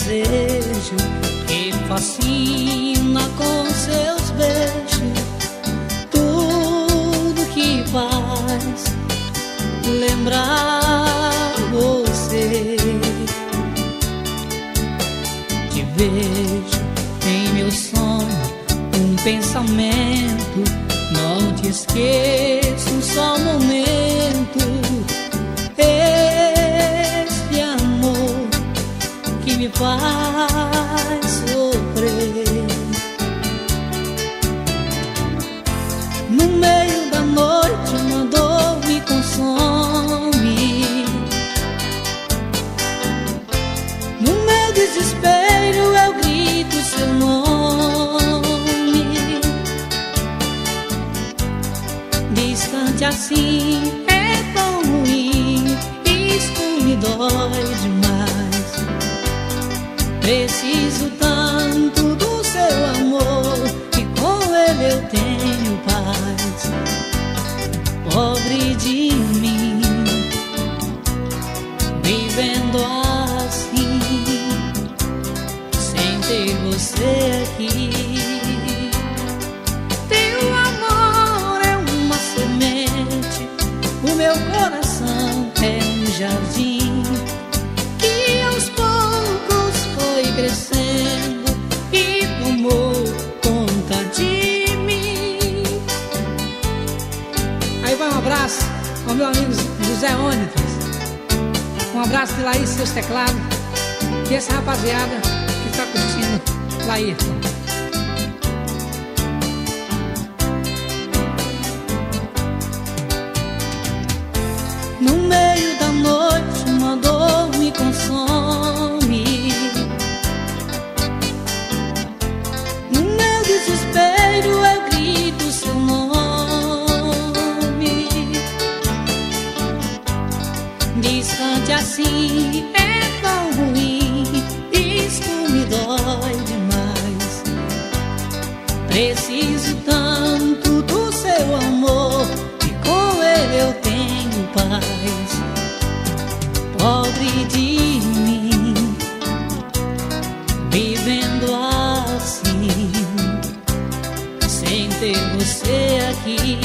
desejo que me fascina com seus beijos. Tudo que faz lembrar você. Te vejo em meu sonho, um pensamento. Não te esqueço um só momento. Este amor que me faz sofrer. No meio da noite uma dor me consome. No meu desespero eu grito seu nome. Distante assim é tão ruim, isto me dói demais. Preciso tanto do seu amor, que com ele eu tenho paz. Pobre de mim, vivendo assim, sem ter você aqui. Teu amor é uma semente, o meu coração é um jardim que aos poucos foi crescendo e tomou conta de mim. Aí vai um abraço ao meu amigo José Ônitas. Um abraço de Laís, seus teclados. E essa rapaziada que está curtindo Laís. No meio da noite uma dor me consome. No meu desespero eu grito seu nome. Distante assim é tão ruim, isto me dói demais. Preciso tanto do seu amor, que com ele eu tenho paz. Pobre de mim, vivendo assim, sem ter você aqui.